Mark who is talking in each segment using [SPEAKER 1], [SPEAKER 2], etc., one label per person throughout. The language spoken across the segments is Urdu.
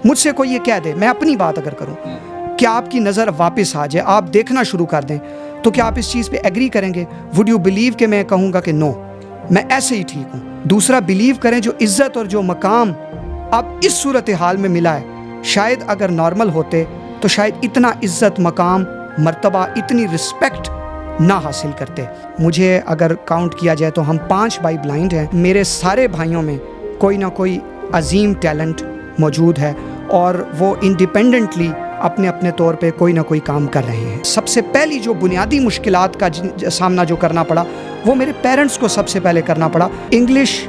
[SPEAKER 1] مجھ سے کوئی یہ کہہ دے، میں اپنی بات اگر کروں کہ آپ کی نظر واپس آ جائے، آپ دیکھنا شروع کر دیں، تو کیا آپ اس چیز پہ ایگری کریں گے؟ وڈ یو بلیو کہ میں کہوں گا کہ نو، میں ایسے ہی ٹھیک ہوں؟ دوسرا، بلیو کریں جو عزت اور جو مقام اب اس صورتحال میں ملا ہے، شاید اگر نارمل ہوتے تو شاید اتنا عزت، مقام، مرتبہ، اتنی رسپیکٹ نہ حاصل کرتے۔ مجھے اگر کاؤنٹ کیا جائے تو ہم 5 بھائی بلائنڈ ہیں۔ میرے سارے بھائیوں میں کوئی نہ کوئی عظیم ٹیلنٹ موجود ہے اور وہ انڈیپینڈنٹلی اپنے اپنے طور پہ کوئی نہ کوئی کام کر رہے ہیں۔ سب سے پہلی جو بنیادی مشکلات کا سامنا جو کرنا پڑا وہ میرے پیرنٹس کو سب سے پہلے کرنا پڑا۔ انگلش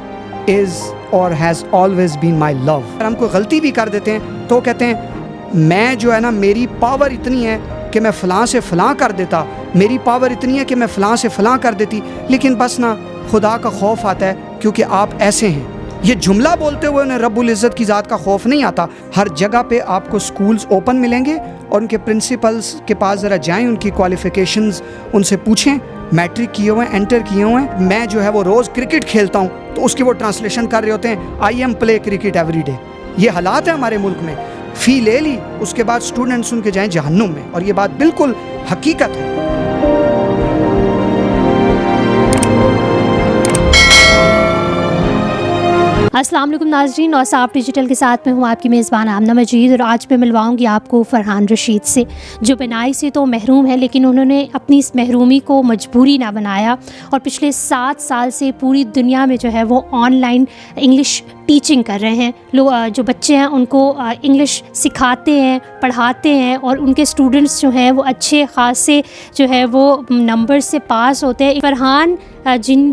[SPEAKER 1] از اور ہیز آلویز بین مائی لو۔ اگر ہم کوئی غلطی بھی کر دیتے ہیں تو کہتے ہیں میں جو ہے نا، میری پاور اتنی ہے کہ میں فلاں سے فلاں کر دیتا، میری پاور اتنی ہے کہ میں فلاں سے فلاں کر دیتی، لیکن بس نا خدا کا خوف آتا ہے کیونکہ آپ ایسے ہیں۔ یہ جملہ بولتے ہوئے انہیں رب العزت کی ذات کا خوف نہیں آتا۔ ہر جگہ پہ آپ کو سکولز اوپن ملیں گے اور ان کے پرنسپلز کے پاس ذرا جائیں، ان کی کوالیفیکیشنز ان سے پوچھیں، میٹرک کیے ہوئے ہیں، انٹر کیے ہوئے ہیں۔ میں جو ہے وہ روز کرکٹ کھیلتا ہوں تو اس کی وہ ٹرانسلیشن کر رہے ہوتے ہیں I am play cricket every day. یہ حالات ہیں ہمارے ملک میں۔ فی لے لی، اس کے بعد اسٹوڈنٹس ان کے جائیں جہنم میں، اور یہ بات بالکل حقیقت ہے۔
[SPEAKER 2] السلام علیکم ناظرین، اوصاف ڈیجیٹل کے ساتھ میں ہوں آپ کی میزبان آمنہ مجید، اور آج میں ملواؤں گی آپ کو فرحان رشید سے، جو بنائی سے تو محروم ہے لیکن انہوں نے اپنی اس محرومی کو مجبوری نہ بنایا، اور پچھلے 7 سال سے پوری دنیا میں جو ہے وہ آن لائن انگلش ٹیچنگ کر رہے ہیں۔ لوگ جو بچے ہیں ان کو انگلش سکھاتے ہیں، پڑھاتے ہیں، اور ان کے اسٹوڈنٹس جو ہیں وہ اچھے خاصے جو ہے وہ نمبر سے پاس ہوتے ہیں۔ فرحان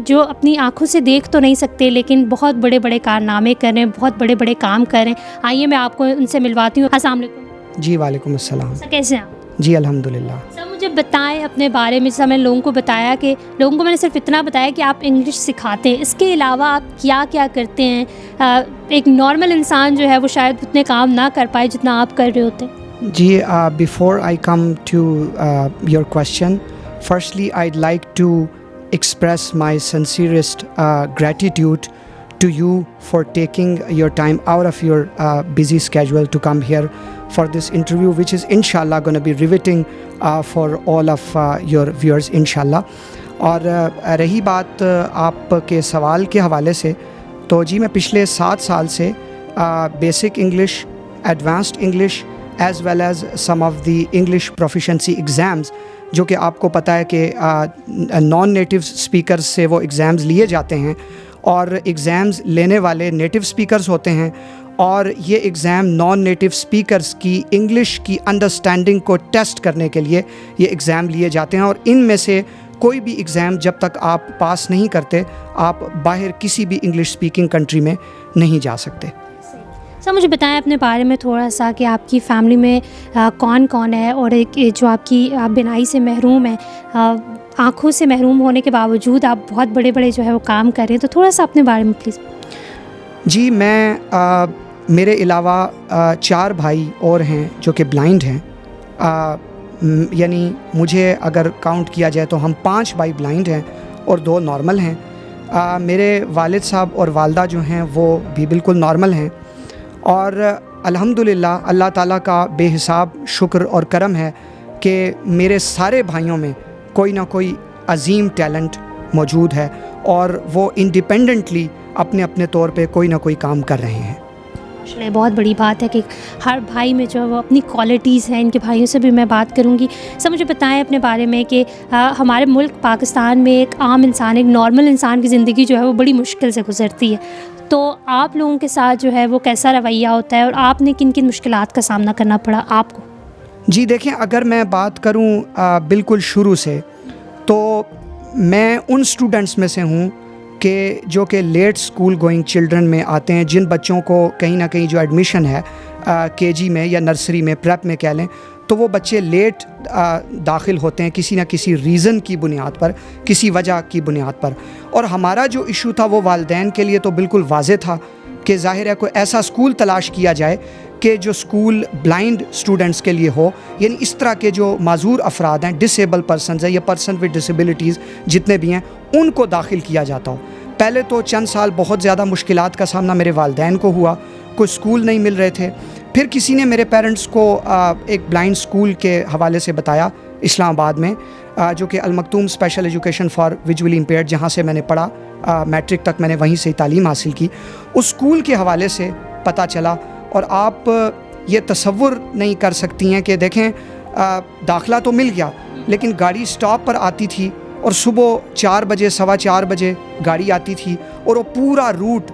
[SPEAKER 2] جو اپنی آنکھوں سے دیکھ تو نہیں سکتے لیکن بہت بڑے بڑے کارنامے کر رہے ہیں، بہت بڑے بڑے کام کر رہے ہیں۔ آئیے میں آپ کو ان سے ملواتی ہوں۔ السلام علیکم۔
[SPEAKER 1] جی وعلیکم السلام۔
[SPEAKER 2] سر کیسے ہیں آپ؟
[SPEAKER 1] جی الحمدللہ۔
[SPEAKER 2] سر مجھے بتائیں اپنے بارے میں، جیسا میں نے لوگوں کو بتایا کہ لوگوں کو میں نے صرف اتنا بتایا کہ آپ انگلش سکھاتے ہیں، اس کے علاوہ آپ کیا کیا کرتے ہیں؟ ایک نارمل انسان جو ہے وہ شاید اتنے کام نہ کر پائے جتنا آپ کر رہے ہوتے ہیں۔
[SPEAKER 1] جی before I come to your question, firstly I'd like to express my sincerest gratitude to you for taking your time out of your busy schedule to come here for this interview, which is inshallah going to be riveting for all of your viewers inshallah. اور رہی بات آپ کے سوال کے حوالے سے، تو جی میں پچھلے 7 سال سے basic English, advanced English as well as some of the English proficiency exams, جو کہ آپ کو پتہ ہے کہ نان نیٹیو اسپیکرز سے وہ ایگزامز لیے جاتے ہیں، اور ایگزامز لینے والے نیٹیو اسپیکرز ہوتے ہیں، اور یہ ایگزام نان نیٹیو اسپیکرز کی انگلش کی انڈرسٹینڈنگ کو ٹیسٹ کرنے کے لیے یہ ایگزام لیے جاتے ہیں، اور ان میں سے کوئی بھی ایگزام جب تک آپ پاس نہیں کرتے، آپ باہر کسی بھی انگلش اسپیکنگ کنٹری میں نہیں جا سکتے۔
[SPEAKER 2] سر مجھے بتائیں اپنے بارے میں تھوڑا سا کہ آپ کی فیملی میں کون کون ہے، اور ایک جو آپ کی بینائی سے محروم ہے، آنکھوں سے محروم ہونے کے باوجود آپ بہت بڑے بڑے جو ہے وہ کام کر رہے ہیں، تو تھوڑا سا اپنے بارے میں پلیز۔
[SPEAKER 1] جی میں میرے علاوہ 4 بھائی اور ہیں جو کہ بلائنڈ ہیں، یعنی مجھے اگر کاؤنٹ کیا جائے تو ہم 5 بھائی بلائنڈ ہیں اور 2 نارمل ہیں۔ میرے والد صاحب اور والدہ جو ہیں وہ بھی بالکل نارمل ہیں، اور الحمدللہ اللہ تعالیٰ کا بے حساب شکر اور کرم ہے کہ میرے سارے بھائیوں میں کوئی نہ کوئی عظیم ٹیلنٹ موجود ہے، اور وہ انڈیپینڈنٹلی اپنے اپنے طور پہ کوئی نہ کوئی کام کر رہے ہیں۔
[SPEAKER 2] ماشاءاللہ بہت بڑی بات ہے کہ ہر بھائی میں جو ہے وہ اپنی کوالٹیز ہیں۔ ان کے بھائیوں سے بھی میں بات کروں گی۔ سر مجھے بتائیں اپنے بارے میں کہ ہمارے ملک پاکستان میں ایک عام انسان، ایک نارمل انسان کی زندگی جو ہے وہ بڑی مشکل سے گزرتی ہے، تو آپ لوگوں کے ساتھ جو ہے وہ کیسا رویہ ہوتا ہے، اور آپ نے کن کن مشکلات کا سامنا کرنا پڑا آپ کو؟
[SPEAKER 1] جی دیکھیں، اگر میں بات کروں بالکل شروع سے، تو میں ان اسٹوڈنٹس میں سے ہوں کہ جو کہ لیٹ اسکول گوئنگ چلڈرن میں آتے ہیں، جن بچوں کو کہیں نہ کہیں جو ایڈمیشن ہے KG میں یا نرسری میں، پریپ میں کہہ لیں، تو وہ بچے لیٹ داخل ہوتے ہیں کسی نہ کسی ریزن کی بنیاد پر، کسی وجہ کی بنیاد پر۔ اور ہمارا جو ایشو تھا وہ والدین کے لیے تو بالکل واضح تھا کہ ظاہر ہے کوئی ایسا اسکول تلاش کیا جائے کہ جو اسکول بلائنڈ اسٹوڈنٹس کے لیے ہو، یعنی اس طرح کے جو معذور افراد ہیں، ڈسیبل پرسنز ہیں یا پرسن ود ڈسیبلٹیز جتنے بھی ہیں، ان کو داخل کیا جاتا ہو۔ پہلے تو چند سال بہت زیادہ مشکلات کا سامنا میرے والدین کو ہوا، کوئی اسکول نہیں مل رہے تھے، پھر کسی نے میرے پیرنٹس کو ایک بلائنڈ اسکول کے حوالے سے بتایا اسلام آباد میں، جو کہ المکتوم special education for visually impaired, جہاں سے میں نے پڑھا، میٹرک تک میں نے وہیں سے تعلیم حاصل کی. اس اسکول کے حوالے سے پتہ چلا. اور آپ یہ تصور نہیں کر سکتی ہیں کہ دیکھیں داخلہ تو مل گیا، لیکن گاڑی سٹاپ پر آتی تھی اور صبح 4 بجے 4:15 بجے گاڑی آتی تھی، اور وہ پورا روٹ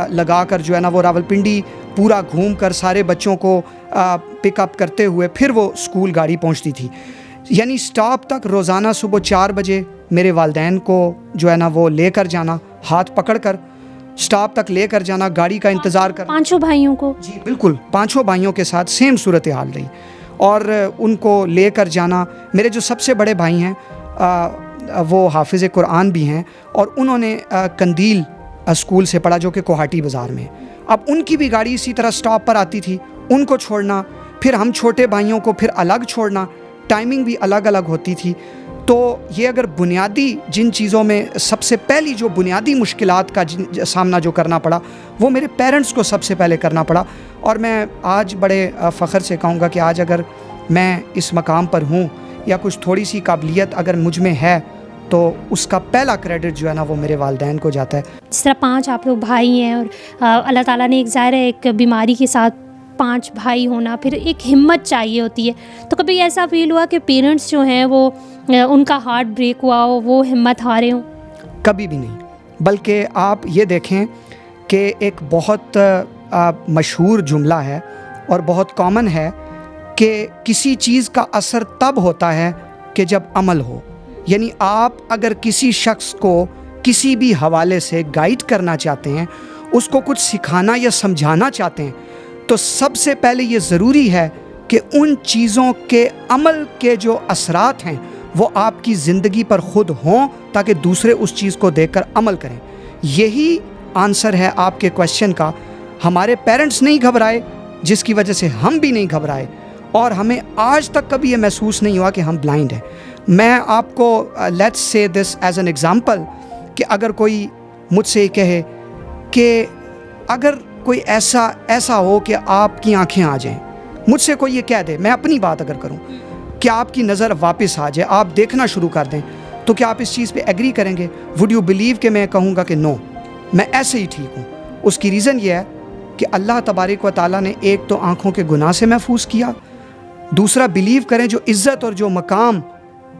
[SPEAKER 1] لگا کر جو ہے نا وہ راولپنڈی پورا گھوم کر سارے بچوں کو پک اپ کرتے ہوئے پھر وہ اسکول گاڑی پہنچتی تھی. یعنی سٹاپ تک روزانہ صبح 4 بجے میرے والدین کو جو ہے نا وہ لے کر جانا، ہاتھ پکڑ کر سٹاپ تک لے کر جانا، گاڑی کا انتظار کرنا.
[SPEAKER 2] 5 بھائیوں کو؟ جی
[SPEAKER 1] بالکل، 5 بھائیوں کے ساتھ سیم صورتحال رہی، اور ان کو لے کر جانا. میرے جو سب سے بڑے بھائی ہیں وہ حافظ قرآن بھی ہیں، اور انہوں نے قندیل اسکول سے پڑھا جو کہ کوہاٹی بازار میں. اب ان کی بھی گاڑی اسی طرح سٹاپ پر آتی تھی، ان کو چھوڑنا، پھر ہم چھوٹے بھائیوں کو پھر الگ چھوڑنا، ٹائمنگ بھی الگ الگ ہوتی تھی. تو یہ اگر بنیادی جن چیزوں میں سب سے پہلی جو بنیادی مشکلات کا سامنا جو کرنا پڑا وہ میرے پیرنٹس کو سب سے پہلے کرنا پڑا. اور میں آج بڑے فخر سے کہوں گا کہ آج اگر میں اس مقام پر ہوں یا کچھ تھوڑی سی قابلیت اگر مجھ میں ہے تو اس کا پہلا کریڈٹ جو ہے نا وہ میرے والدین کو جاتا ہے.
[SPEAKER 2] جس طرح 5 آپ لوگ بھائی ہیں، اور اللہ تعالیٰ نے ایک ظاہر ہے ایک بیماری کے ساتھ 5 بھائی ہونا، پھر ایک ہمت چاہیے ہوتی ہے. تو کبھی ایسا فیل ہوا کہ پیرنٹس جو ہیں وہ ان کا ہارٹ بریک ہوا ہو، وہ ہمت ہارے ہوں؟
[SPEAKER 1] کبھی بھی نہیں. بلکہ آپ یہ دیکھیں کہ ایک بہت مشہور جملہ ہے اور بہت کامن ہے کہ کسی چیز کا اثر تب ہوتا ہے کہ جب عمل ہو. یعنی آپ اگر کسی شخص کو کسی بھی حوالے سے گائیڈ کرنا چاہتے ہیں، اس کو کچھ سکھانا یا سمجھانا چاہتے ہیں، تو سب سے پہلے یہ ضروری ہے کہ ان چیزوں کے عمل کے جو اثرات ہیں وہ آپ کی زندگی پر خود ہوں، تاکہ دوسرے اس چیز کو دیکھ کر عمل کریں. یہی آنسر ہے آپ کے کویشچن کا. ہمارے پیرنٹس نہیں گھبرائے، جس کی وجہ سے ہم بھی نہیں گھبرائے، اور ہمیں آج تک کبھی یہ محسوس نہیں ہوا کہ ہم بلائنڈ ہیں. میں آپ کو let's say this as an example کہ اگر کوئی مجھ سے کہے کہ اگر کوئی ایسا ہو کہ آپ کی آنکھیں آ جائیں، مجھ سے کوئی یہ کہہ دے، میں اپنی بات اگر کروں کہ آپ کی نظر واپس آ جائے، آپ دیکھنا شروع کر دیں، تو کیا آپ اس چیز پہ ایگری کریں گے؟ وڈ یو بلیو کہ میں کہوں گا کہ نو، میں ایسے ہی ٹھیک ہوں؟ اس کی ریزن یہ ہے کہ اللہ تبارک و تعالیٰ نے ایک تو آنکھوں کے گناہ سے محفوظ کیا، دوسرا بلیو کریں جو عزت اور جو مقام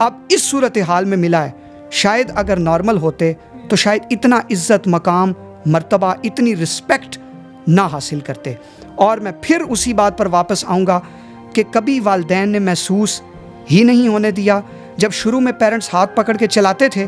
[SPEAKER 1] اب اس صورتحال میں ملا ہے، شاید اگر نارمل ہوتے تو شاید اتنا عزت، مقام، مرتبہ، اتنی رسپیکٹ نہ حاصل کرتے. اور میں پھر اسی بات پر واپس آؤں گا کہ کبھی والدین نے محسوس ہی نہیں ہونے دیا. جب شروع میں پیرنٹس ہاتھ پکڑ کے چلاتے تھے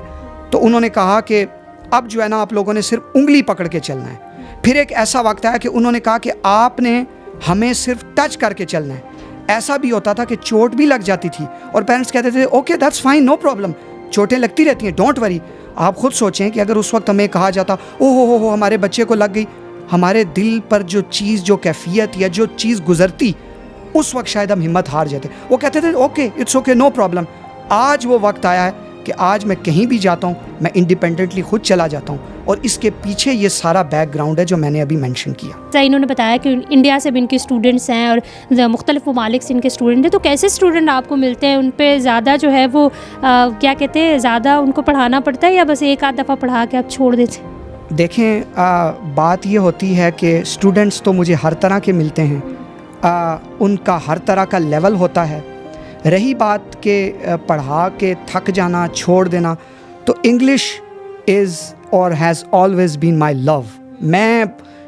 [SPEAKER 1] تو انہوں نے کہا کہ اب جو ہے نا آپ لوگوں نے صرف انگلی پکڑ کے چلنا ہے. پھر ایک ایسا وقت آیا کہ انہوں نے کہا کہ آپ نے ہمیں صرف ٹچ کر کے چلنا ہے. ایسا بھی ہوتا تھا کہ چوٹ بھی لگ جاتی تھی اور پیرنٹس کہتے تھے okay that's fine, no problem, چوٹیں لگتی رہتی ہیں، ڈونٹ وری. آپ خود سوچیں کہ اگر اس وقت ہمیں کہا جاتا او ہو ہمارے بچے کو لگ گئی، ہمارے دل پر جو چیز، جو کیفیت یا جو چیز گزرتی، اس وقت شاید ہم ہمت ہار جاتے. وہ کہتے تھے okay it's okay, no problem. آج وہ وقت آیا ہے کہ آج میں کہیں بھی جاتا ہوں میں انڈیپینڈنٹلی خود چلا جاتا ہوں، اور اس کے پیچھے یہ سارا بیک گراؤنڈ ہے جو میں نے ابھی مینشن کیا.
[SPEAKER 2] انہوں نے بتایا کہ انڈیا سے بھی ان کے اسٹوڈنٹس ہیں اور مختلف ممالک سے ان کے اسٹوڈنٹ ہیں، تو کیسے اسٹوڈنٹ آپ کو ملتے ہیں؟ ان پہ زیادہ جو ہے وہ کیا کہتے ہیں، زیادہ ان کو پڑھانا پڑتا ہے یا بس ایک آدھ دفعہ پڑھا کے آپ چھوڑ دیتے ہیں؟
[SPEAKER 1] دیکھیں بات یہ ہوتی ہے کہ اسٹوڈنٹس تو مجھے ہر طرح کے ملتے ہیں، ان کا ہر طرح کا لیول ہوتا ہے. رہی بات کہ پڑھا کے تھک جانا، چھوڑ دینا، تو انگلش از اور ہیز آلویز بین مائی لو. میں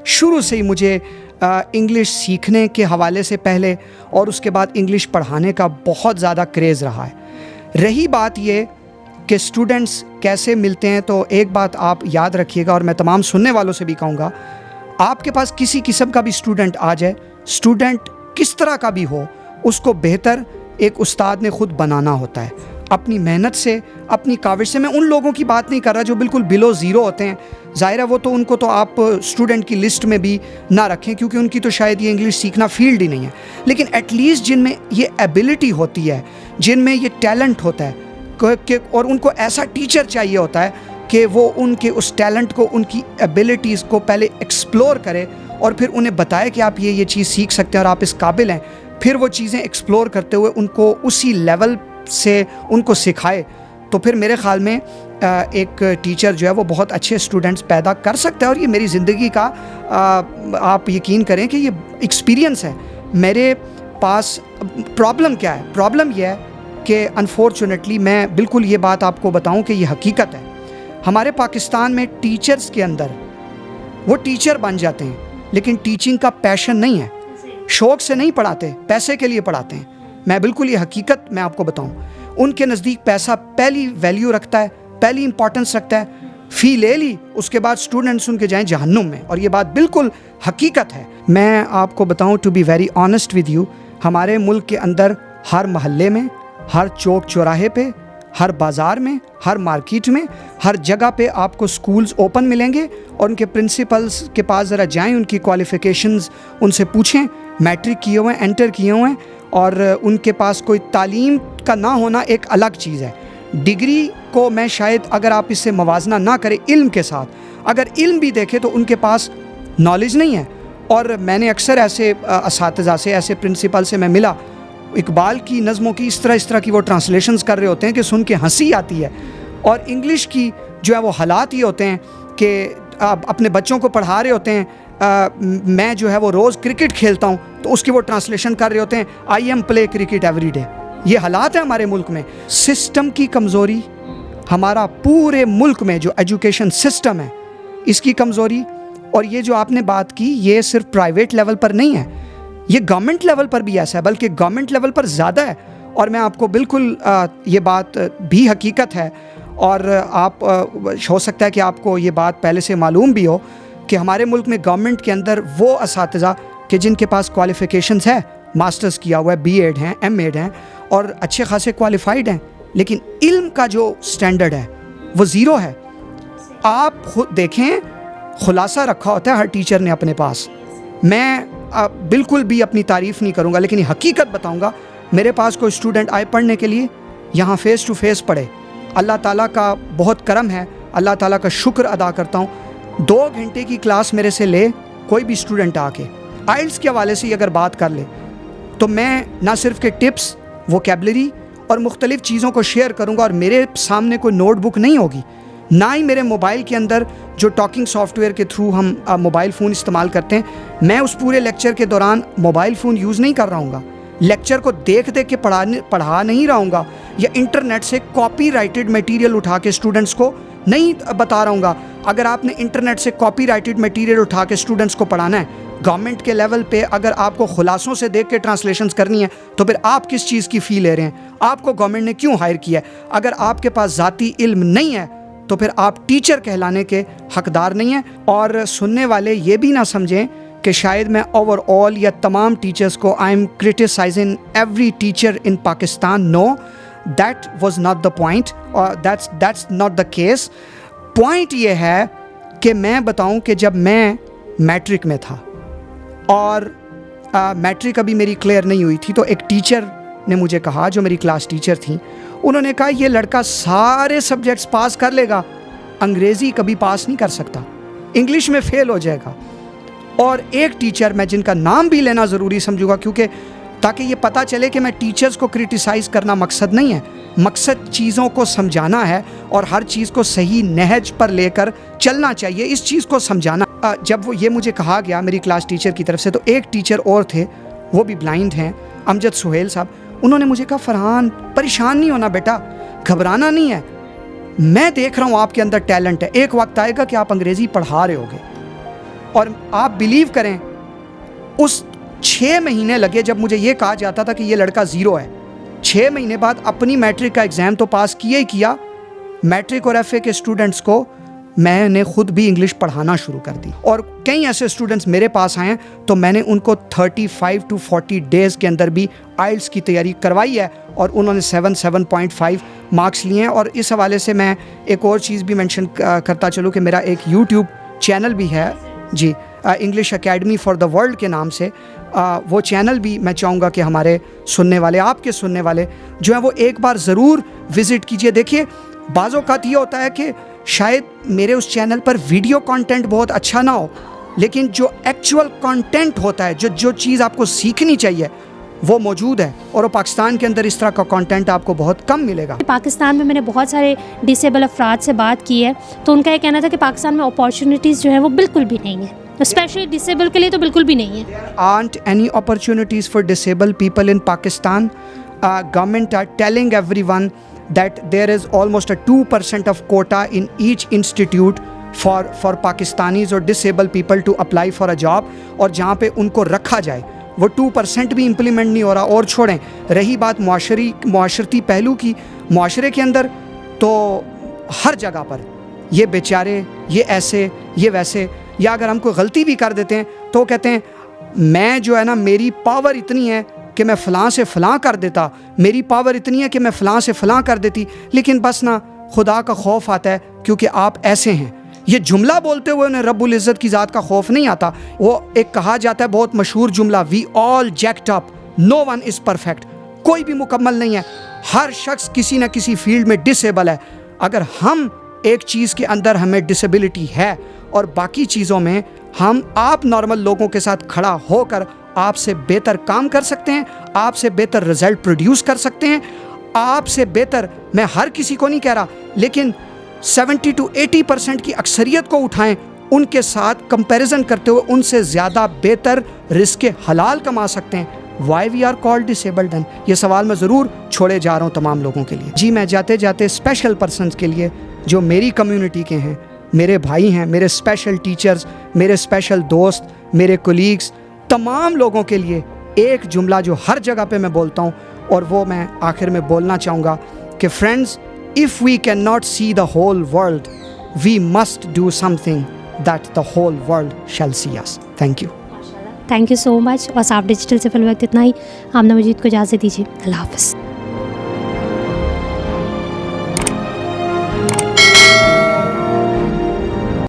[SPEAKER 1] شروع سے ہی مجھے انگلش سیکھنے کے حوالے سے پہلے اور اس کے بعد انگلش پڑھانے کا بہت زیادہ کریز رہا ہے. رہی بات یہ کہ اسٹوڈنٹس کیسے ملتے ہیں، تو ایک بات آپ یاد رکھیے گا اور میں تمام سننے والوں سے بھی کہوں گا، آپ کے پاس کسی قسم کا بھی اسٹوڈنٹ آ جائے، اسٹوڈنٹ کس طرح کا بھی ہو، اس کو بہتر ایک استاد نے خود بنانا ہوتا ہے اپنی محنت سے، اپنی کاوش سے. میں ان لوگوں کی بات نہیں کر رہا جو بالکل بلو زیرو ہوتے ہیں، ظاہر ہے وہ تو ان کو تو آپ اسٹوڈنٹ کی لسٹ میں بھی نہ رکھیں کیونکہ ان کی تو شاید یہ انگلش سیکھنا فیلڈ ہی نہیں ہے. لیکن ایٹ لیسٹ جن میں یہ ایبلٹی ہوتی ہے، جن میں یہ ٹیلنٹ ہوتا ہے اور ان کو ایسا ٹیچر چاہیے ہوتا ہے کہ وہ ان کے اس ٹیلنٹ کو، ان کی ایبلٹیز کو پہلے ایکسپلور کرے اور پھر انہیں بتائے کہ آپ یہ چیز سیکھ سکتے ہیں اور آپ اس قابل ہیں, پھر وہ چیزیں ایکسپلور کرتے ہوئے ان کو اسی لیول سے ان کو سکھائے, تو پھر میرے خیال میں ایک ٹیچر جو ہے وہ بہت اچھے اسٹوڈنٹس پیدا کر سکتا ہے. اور یہ میری زندگی کا آپ یقین کریں کہ یہ ایکسپیرینس ہے. میرے پاس پرابلم کیا ہے؟ پرابلم یہ ہے کہ انفارچونیٹلی میں بالکل یہ بات آپ کو بتاؤں کہ یہ حقیقت ہے, ہمارے پاکستان میں ٹیچرز کے اندر وہ ٹیچر بن جاتے ہیں لیکن ٹیچنگ کا پیشن نہیں ہے, شوق سے نہیں پڑھاتے, پیسے کے لیے پڑھاتے ہیں. میں بالکل یہ حقیقت میں آپ کو بتاؤں, ان کے نزدیک پیسہ پہلی ویلیو رکھتا ہے, پہلی امپورٹنس رکھتا ہے, فی لے لی اس کے بعد اسٹوڈنٹس ان کے جائیں جہنم میں, اور یہ بات بالکل حقیقت ہے. میں آپ کو بتاؤں to be very honest with you, ہمارے ملک کے اندر ہر محلے میں, ہر چوک چوراہے پہ, ہر بازار میں, ہر مارکیٹ میں, ہر جگہ پہ آپ کو سکولز اوپن ملیں گے, اور ان کے پرنسپلز کے پاس ذرا جائیں, ان کی کوالیفیکیشنز ان سے پوچھیں, میٹرک کیے ہوئے ہیں, انٹر کیے ہوئے ہیں, اور ان کے پاس کوئی تعلیم کا نہ ہونا ایک الگ چیز ہے. ڈگری کو میں شاید اگر آپ اس سے موازنہ نہ کریں علم کے ساتھ, اگر علم بھی دیکھیں تو ان کے پاس نالج نہیں ہے. اور میں نے اکثر ایسے اساتذہ سے, ایسے پرنسپل سے میں ملا, اقبال کی نظموں کی اس طرح کی وہ ٹرانسلیشنز کر رہے ہوتے ہیں کہ سن کے ہنسی آتی ہے, اور انگلش کی جو ہے وہ حالات یہ ہوتے ہیں کہ اپنے بچوں کو پڑھا رہے ہوتے ہیں. میں جو ہے وہ روز کرکٹ کھیلتا ہوں تو اس کی وہ ٹرانسلیشن کر رہے ہوتے ہیں I am play cricket every day. یہ حالات ہیں ہمارے ملک میں. سسٹم کی کمزوری, ہمارا پورے ملک میں جو ایجوکیشن سسٹم ہے اس کی کمزوری. اور یہ جو آپ نے بات کی یہ صرف پرائیویٹ لیول پر نہیں ہے, یہ گورنمنٹ لیول پر بھی ایسا ہے, بلکہ گورنمنٹ لیول پر زیادہ ہے. اور میں آپ کو بالکل یہ بات بھی حقیقت ہے, اور آپ ہو سکتا ہے کہ آپ کو یہ بات پہلے سے معلوم بھی ہو کہ ہمارے ملک میں گورنمنٹ کے اندر وہ اساتذہ کہ جن کے پاس کوالیفیکیشنز ہے, ماسٹرز کیا ہوا ہے, بی ایڈ ہیں, ایم ایڈ ہیں, اور اچھے خاصے کوالیفائڈ ہیں, لیکن علم کا جو سٹینڈرڈ ہے وہ زیرو ہے. آپ خود دیکھیں, خلاصہ رکھا ہوتا ہے ہر ٹیچر نے اپنے پاس. میں بالکل بھی اپنی تعریف نہیں کروں گا, لیکن یہ حقیقت بتاؤں گا, میرے پاس کوئی اسٹوڈنٹ آئے پڑھنے کے لیے, یہاں فیس ٹو فیس پڑھے, اللہ تعالیٰ کا بہت کرم ہے, اللہ تعالیٰ کا شکر ادا کرتا ہوں. 2 گھنٹے کی کلاس میرے سے لے کوئی بھی اسٹوڈنٹ آ کے, آئلٹس کے حوالے سے اگر بات کر لے, تو میں نہ صرف کہ ٹپس, ووکیبلری اور مختلف چیزوں کو شیئر کروں گا, اور میرے سامنے کوئی نوٹ بک نہیں ہوگی, نہ ہی میرے موبائل کے اندر جو ٹاکنگ سافٹ ویئر کے تھرو ہم موبائل فون استعمال کرتے ہیں, میں اس پورے لیکچر کے دوران موبائل فون یوز نہیں کر رہا ہوں گا, لیکچر کو دیکھ کے پڑھا نہیں رہا ہوں گا, یا انٹرنیٹ سے کاپی رائٹڈ میٹیریل اٹھا کے اسٹوڈنٹس کو نہیں بتا رہا ہوں گا. اگر آپ نے انٹرنیٹ سے کاپی رائٹڈ میٹیریل اٹھا کے اسٹوڈنٹس کو پڑھانا ہے, گورنمنٹ کے لیول پہ اگر آپ کو خلاصوں سے دیکھ کے ٹرانسلیشنز کرنی ہے, تو پھر آپ کس چیز کی فی لے رہے ہیں؟ آپ کو گورنمنٹ نے کیوں ہائر کیا ہے؟ اگر آپ کے پاس ذاتی علم نہیں ہے تو پھر آپ ٹیچر کہلانے کے حقدار نہیں ہیں. اور سننے والے یہ بھی نہ سمجھیں کہ شاید میں اوور آل یا تمام ٹیچرز کو I am criticising every teacher in Pakistan. No, that was not the point, اور that's not the case. Point یہ ہے کہ میں بتاؤں کہ جب میں میٹرک میں تھا اور میٹرک ابھی میری کلیئر نہیں ہوئی تھی, تو ایک ٹیچر نے مجھے کہا, جو میری کلاس ٹیچر تھیں, انہوں نے کہا یہ لڑکا سارے سبجیکٹس پاس کر لے گا, انگریزی کبھی پاس نہیں کر سکتا, انگلش میں فیل ہو جائے گا. اور ایک ٹیچر, میں جن کا نام بھی لینا ضروری سمجھوں گا, کیونکہ تاکہ یہ پتہ چلے کہ میں ٹیچرز کو کرٹیسائز کرنا مقصد نہیں ہے, مقصد چیزوں کو سمجھانا ہے, اور ہر چیز کو صحیح نہج پر لے کر چلنا چاہیے, اس چیز کو سمجھانا. جب وہ یہ مجھے کہا گیا میری کلاس ٹیچر کی طرف سے, تو ایک ٹیچر اور تھے, وہ بھی بلائنڈ ہیں, امجد سہیل صاحب, انہوں نے مجھے کہا فرحان پریشان نہیں ہونا بیٹا, گھبرانا نہیں ہے, میں دیکھ رہا ہوں آپ کے اندر ٹیلنٹ ہے, ایک وقت آئے گا کہ آپ انگریزی پڑھا رہے ہوگے. اور آپ بلیو کریں, اس 6 مہینے لگے جب مجھے یہ کہا جاتا تھا کہ یہ لڑکا زیرو ہے. 6 مہینے بعد اپنی میٹرک کا ایگزام تو پاس کیا ہی کیا, میٹرک اور ایف اے کے اسٹوڈنٹس کو میں نے خود بھی انگلش پڑھانا شروع کر دی. اور کئی ایسے اسٹوڈنٹس میرے پاس آئے ہیں تو میں نے ان کو 35 to 40 ڈیز کے اندر بھی آئلٹس کی تیاری کروائی ہے, اور انہوں نے 7.5 مارکس لیے ہیں. اور اس حوالے سے میں ایک اور چیز بھی مینشن کرتا چلوں کہ میرا ایک یوٹیوب چینل بھی ہے جی, English academy for the world کے نام سے. وہ چینل بھی میں چاہوں گا کہ ہمارے سننے والے, آپ کے سننے والے جو ہیں وہ ایک بار ضرور وزٹ کیجئے. دیکھیے بعض اوقات یہ ہوتا ہے کہ شاید میرے اس چینل پر ویڈیو کانٹینٹ بہت اچھا نہ ہو, لیکن جو ایکچوئل کانٹینٹ ہوتا ہے, جو چیز آپ کو سیکھنی چاہیے وہ موجود ہے, اور وہ پاکستان کے اندر اس طرح کا کانٹینٹ آپ کو بہت کم ملے گا.
[SPEAKER 2] پاکستان میں نے بہت سارے ڈسیبل افراد سے بات کی ہے, تو ان کا یہ کہنا تھا کہ پاکستان میں اپارچونیٹیز جو ہیں وہ بالکل بھی نہیں ہیں, اسپیشلی ڈسیبل کے لیے تو بالکل بھی نہیں ہے.
[SPEAKER 1] Aren't any opportunities for disabled people in Pakistan? Government are telling everyone that there is almost a 2% of quota in each institute for Pakistanis or disabled people to apply for a job, اور جہاں پہ ان کو رکھا جائے وہ 2% بھی امپلیمنٹ نہیں ہو رہا. اور چھوڑیں, رہی بات معاشرتی پہلو کی, معاشرے کے اندر تو ہر جگہ پر یہ بیچارے, یہ ایسے, یہ ویسے, یا اگر ہم کوئی غلطی بھی کر دیتے ہیں تو کہتے ہیں میں جو ہے نا, میری پاور اتنی ہے کہ میں فلاں سے فلاں کر دیتا, میری پاور اتنی ہے کہ میں فلاں سے فلاں کر دیتی, لیکن بس نا خدا کا خوف آتا ہے کیونکہ آپ ایسے ہیں. یہ جملہ بولتے ہوئے انہیں رب العزت کی ذات کا خوف نہیں آتا. وہ ایک کہا جاتا ہے بہت مشہور جملہ, we all jacked up, no one is perfect. کوئی بھی مکمل نہیں ہے, ہر شخص کسی نہ کسی فیلڈ میں ڈسیبل ہے. اگر ہم ایک چیز کے اندر ہمیں ڈسیبلٹی ہے اور باقی چیزوں میں ہم آپ نارمل لوگوں کے ساتھ کھڑا ہو کر آپ سے بہتر کام کر سکتے ہیں, آپ سے بہتر رزلٹ پروڈیوس کر سکتے ہیں, آپ سے بہتر, میں ہر کسی کو نہیں کہہ رہا, لیکن 70 to 80% کی اکثریت کو اٹھائیں, ان کے ساتھ کمپیریزن کرتے ہوئے ان سے زیادہ بہتر رزق حلال کما سکتے ہیں. Why we are called disabled? یہ سوال میں ضرور چھوڑے جا رہا ہوں تمام لوگوں کے لیے. جی میں جاتے جاتے اسپیشل پرسنز کے لیے جو میری کمیونٹی کے ہیں, میرے بھائی ہیں, میرے اسپیشل ٹیچرز, میرے اسپیشل دوست, میرے کولیگز, تمام لوگوں کے لیے ایک جملہ جو ہر جگہ پہ میں بولتا ہوں, اور وہ میں آخر میں بولنا چاہوں گا کہ friends, if we cannot see the whole world, we must do something that the whole world shall see us. Thank you.
[SPEAKER 2] Thank you so much. اور صاف ڈیجیٹل سے فی الوقت اتنا ہی. آمنہ مجید کو اجازت دیجیے. اللہ حافظ.